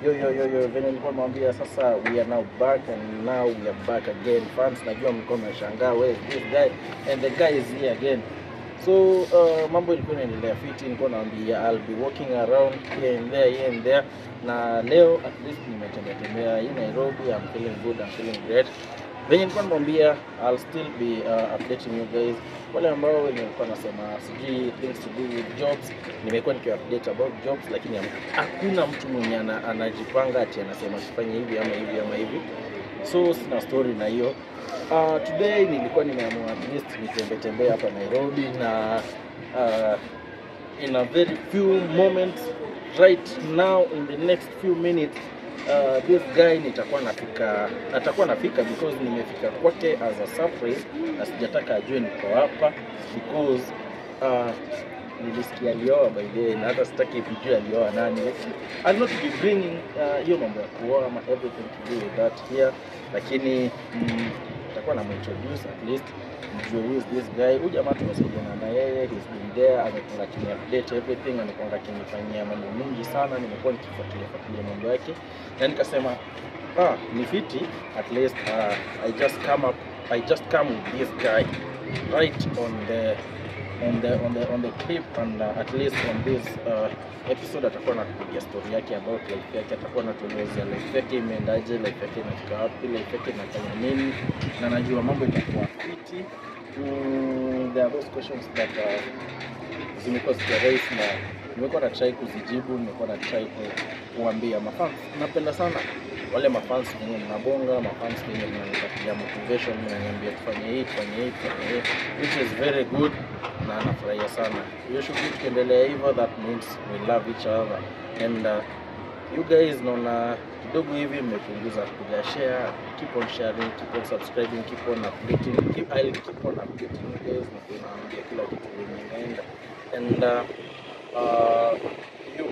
Yo, venye nilikuwa mwambia sasa, we are now back and now we are back again. Fans, najua mlikuwa mnashangaa where is this guy, and the guy is here again. So mambo ilikuwa inaendelea fiti, nilikuwa naambia I'll be walking around here and there. Na leo at least nimetembea hii Nairobi. I'm feeling good, I'm feeling great. Venye nilikuwa namwambia I'll still be updating you guys. Wale ambao nilikuwa nasema sijui things to do with jobs, nimekuwa nikiupdate about jobs, lakini hakuna mtu mwenye anajipanga ati anasema tufanye hivi ama hivi ama hivi. So sina story na hiyo. Today nilikuwa nimeamua at least nitembee hapa Nairobi, na in a very few moments right now, in the next few minutes, this guy atakuwa nafika because nimefika kwake as a surprise, na sijataka ajue niko hapa because nilisikia alioa by the way, na hata sitaki kujua alioa nani. I'll not be bringing hiyo mambo ya kuoa ama everything to do with that here, lakini nitakuwa na introduce at least mjue who is this guy. Huyu jamaa tumesaidiana na yeye, he's been there, amekuwa akiniupdate everything, amekuwa akinifanyia mambo mengi sana, nimekuwa nikifuatilia mambo yake, na nikasema ni fiti at least I just come with this guy right on the clip, and at least on this episode atakuwa anakupigia story yake about life yake, atakuwa anatuelezea life yake imeendaje, life yake inafika wapi, life yake inafanya nini, na najua mambo itakuwa fiti. There are those questions that zimekuwa zikiraise na nimekuwa na try kuzijibu, nimekuwa na try kuambia mafans. Napenda sana wale mafans wenye mnabonga, mafans wenye mnanipatia motivation, mnaniambia tufanye hii, which is very good, na nafurahia sana. Hiyo shughuli tukiendelea hivyo, that means we love each other, and you guys naona kidogo hivi mmepunguza kupiga share. Keep on sharing, keep on subscribing, keep on updating, I'll keep on updating you guys, na kunaambia kila kitu yenye inaenda. And hiyo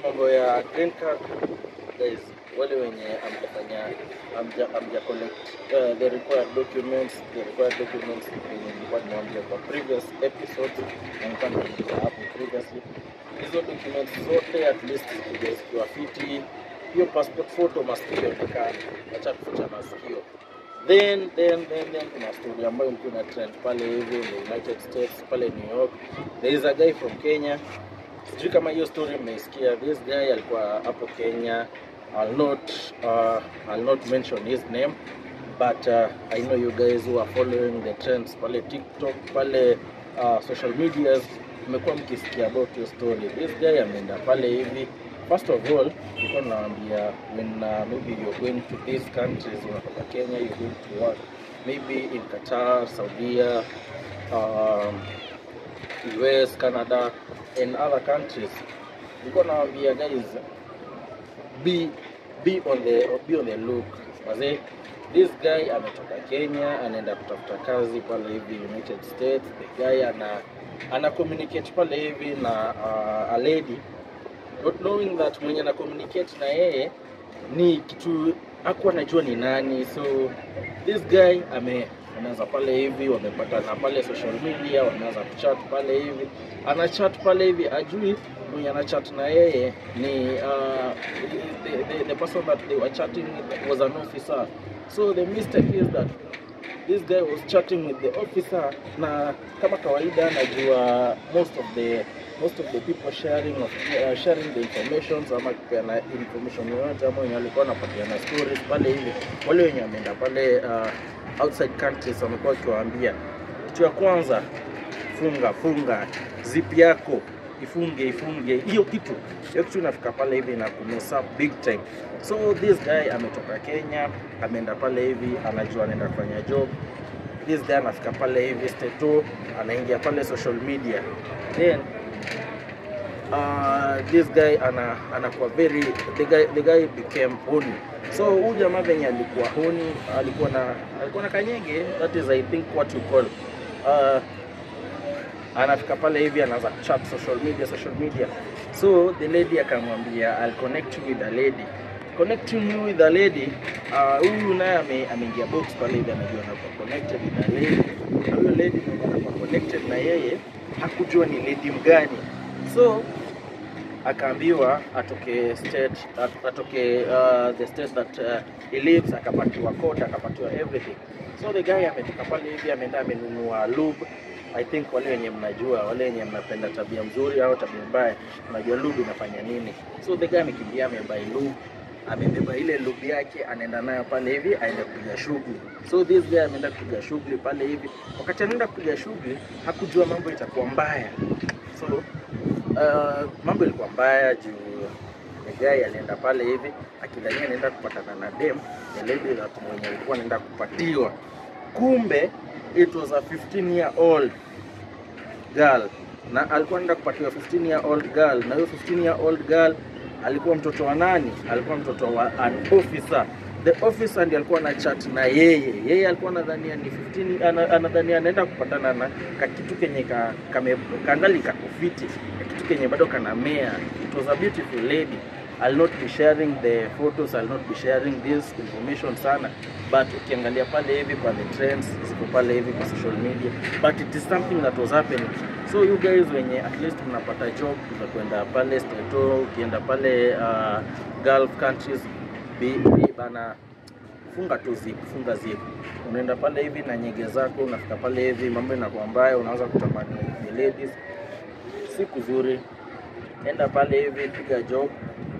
mambo ya green card guys, wale wenye amja collect the required documents nilikuwa nimewambia kwa previous episode, na nilikuwa nimewambia hapo previously. Hizo documents zote at least zikiwa fiti. Hiyo passport photo masikio onekana, acha kuficha masikio. Then kuna story ambayo ilikuwa na trend pale hivi in the United States, pale New York. There is a guy from Kenya. Sijui kama hiyo story mmeisikia. This guy alikuwa hapo Kenya. I'll not mention his name, but I know you guys who are following the trends pale TikTok, pale social medias, mmekuwa mkisikia about your story. This guy ameenda pale hivi. First of all, nilikuwa naambia when maybe you're going to these countries, unatoka Kenya, you're going to work maybe in Qatar, Saudi, US, Canada, and other countries. Nilikuwa naambia guys, be on the look. Maze, this guy ametoka Kenya, anaenda kutafuta kazi pale hivi United States. The guy ana communicate pale hivi na a lady, not knowing that mwenye na communicate na yeye ni kitu hakuwa anajua ni nani. So this guy anaanza pale hivi, wamepatana pale social media, wanaanza kuchat pale hivi, ana chat pale hivi, ajui mwenye ana chat na yeye ni the person that they were chatting with was an officer. So the mistake is that this guy was chatting with the officer, na kama kawaida najua most of the people sharing the information, ama kupeana information yoyote, ama wenye walikuwa wanapatiana stories pale hivi, wale wenye wameenda pale outside countries wamekuwa wakiwaambia kitu ya kwanza, funga zip yako, ifunge hiyo kitu inafika pale hivi na kumess up big time. So this guy ametoka Kenya, ameenda pale hivi, anajua anaenda kufanya job. This guy anafika pale hivi stato, anaingia pale social media, then this guy anakuwa the guy became horny. So huyu jamaa venye alikuwa horny, alikuwa na kanyege, that is I think what you call anafika pale hivi, anaanza chat social media. So the lady akamwambia I'll connect you with a lady. Connecting you with a lady, huyu naye ameingia box pale hivi, anajua anakuwa connected with a lady, na huyo lady ndio anakuwa connected na yeye, hakujua ni lady mgani. So akaambiwa atoke state, atoke the state that he lives, akapatiwa code, akapatiwa everything. So the guy ametoka pale hivi, ameenda amenunua lube. I think wale wenye mnajua, wale wenye mnapenda tabia mzuri au tabia mbaya, unajua lube inafanya nini. So the guy amekimbia, amebuy lube, amebeba ile lube yake, anaenda nayo pale hivi, aende kupiga shughuli. So this guy ameenda kupiga shughuli pale hivi. Wakati anaenda kupiga shughuli, hakujua mambo itakuwa mbaya. So mambo ilikuwa mbaya juu the guy alienda pale hivi akidhania anaenda kupatana na dem, the lady that mwenye alikuwa anaenda kupatiwa. Kumbe it was a 15-year-old girl. Na alikuwa anaenda kupatiwa 15-year-old girl, na hiyo 15-year-old girl alikuwa mtoto wa nani? Alikuwa mtoto wa an officer. The officer ndiye alikuwa na chat na yeye. Yeye alikuwa anadhania ni 15, anadhania anaenda kupatana na kitu kenye kangali kakufiti, kitu kenye bado kanamea. It was a beautiful lady. I'll not be sharing the photos, I'll not be sharing this information sana, but ukiangalia pale hivi kwa the trends ziko pale hivi kwa social media, but it is something that was happening. So you guys wenye at least mnapata job za kwenda pale Stato, ukienda pale Gulf countries, bana funga tu zip, funga zip. Unaenda pale hivi na nyege zako, unafika pale hivi mambo yanakuwa mbaya, unaanza kutamani the ladies. Siku nzuri. Enda pale hivi, piga job,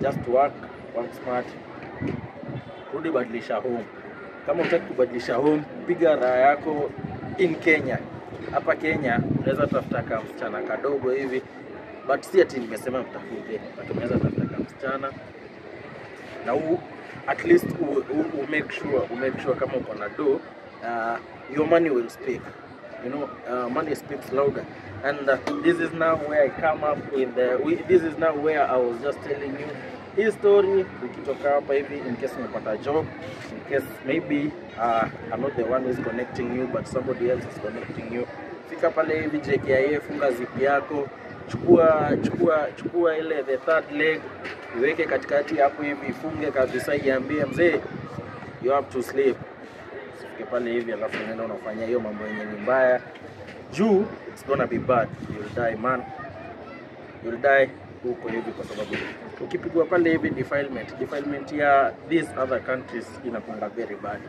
just work smart. Rudi badilisha home. Kama unataka kubadilisha home, piga raha yako in Kenya. Hapa Kenya unaweza tafuta kama msichana kadogo hivi, but si ati nimesema mtafute, but unaweza tafuta kama msichana na at least make sure kama uko na do, your money will speak. You know, money speaks louder. And this is now where I come up with this is now where I was just telling you his story. Ukitoka hapa hivi, in case umepata job, in case maybe I'm not the one who is connecting you, but somebody else is connecting you. Fika pale hivi JKIA, funga zip yako, chukua ile the third leg, iweke katikati hapo hivi, funge kabisa, iambie mzee you have to sleep. Fika pale hivi, alafu unaenda unafanya hiyo mambo yenye ni mbaya. Juu it's gonna be bad. You'll die, man. You'll die huko hivi, kwa sababu ukipigwa pale hivi defilement ya these other countries inakuwa very bad.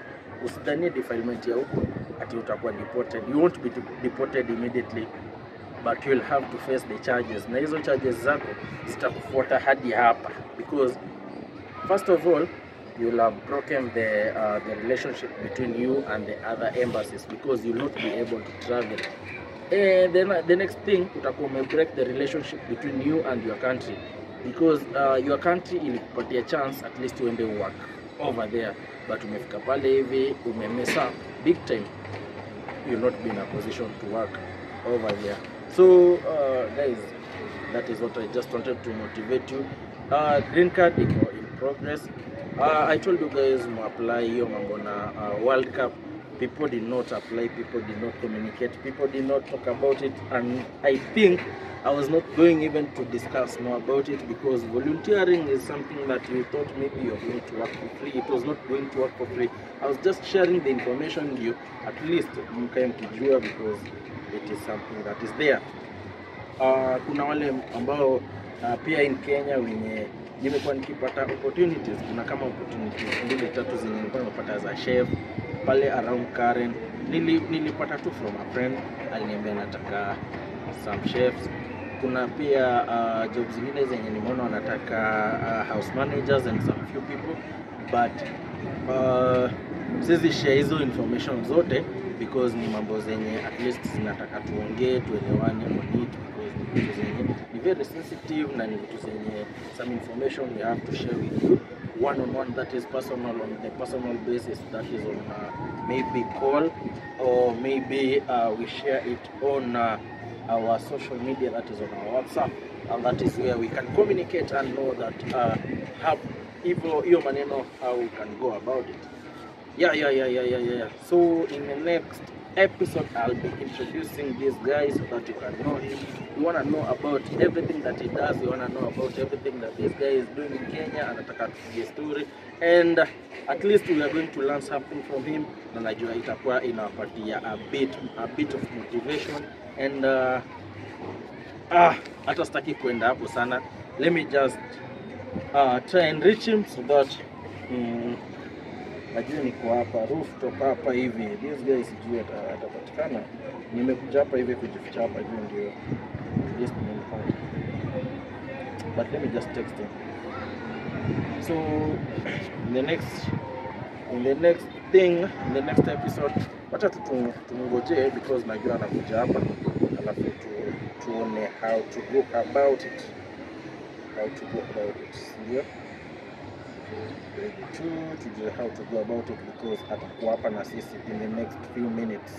Usidhanie defilement ya huko ati utakuwa deported. You won't be deported immediately, but you'll have to face the charges. Na hizo charges zako zitakufuata hadi hapa, because first of all you'll have broken the relationship between you and the other embassies, because you'll not be able to travel. Then the next thing, utakuwa break the relationship between you and your country, because your country ilikupatia chance at least uende work over there, but umefika pale hivi umemess up big time, you'll not be in a position to work over there. So guys, that is what I just wanted to motivate you. Green card in progress. I told you guys to apply hiyo mambo na World Cup. People did not apply, people did not communicate, people did not talk about it, and I think I was not going even to discuss more about it, because volunteering is something that you thought maybe you're going to work for free. It was not going to work for free. I was just sharing the information with you, at least mkae mkijua, because it is something that is there. Kuna wale ambao pia in Kenya wenye nimekuwa nikipata opportunities. Kuna kama opportunities mbili tatu zenye nilikuwa nimepata za chef pale around Karen. Nilipata tu from a friend, aliniambia nataka some chefs. Kuna pia jobs zingine zenye nimeona wanataka house managers and some few people, but siwezi share hizo information zote, because ni mambo zenye at least zinataka tuongee, tuelewane on it, because ni vitu zenye ni very sensitive, na ni vitu zenye some information we have to share with you one-on-one, that is personal, on the personal basis, that is on maybe call, or maybe we share it on our social media, that is on our WhatsApp, and that is where we can communicate and know that have hiyo maneno, how we can go about it. Yeah. So in the next episode, I'll be introducing this guy so that you can know him. You want to know about everything that he does. You want to know about everything that this guy is doing in Kenya, and anataka tupige story, and at least we are going to learn something from him, na najua itakuwa inawapatia a bit of motivation. And hata sitaki kwenda hapo sana, let me just try and reach him so that najua niko hapa rooftop hapa hivi. These guys sijui atapatikana. Nimekuja hapa hivi kujificha hapa juu ndio yes nimempata. But let me just text him. So in the next episode wacha tumngojee because najua anakuja hapa, alafu tuone how to go about it. Ndio tujue how to go about it because atakuwa hapa na sisi in the next few minutes.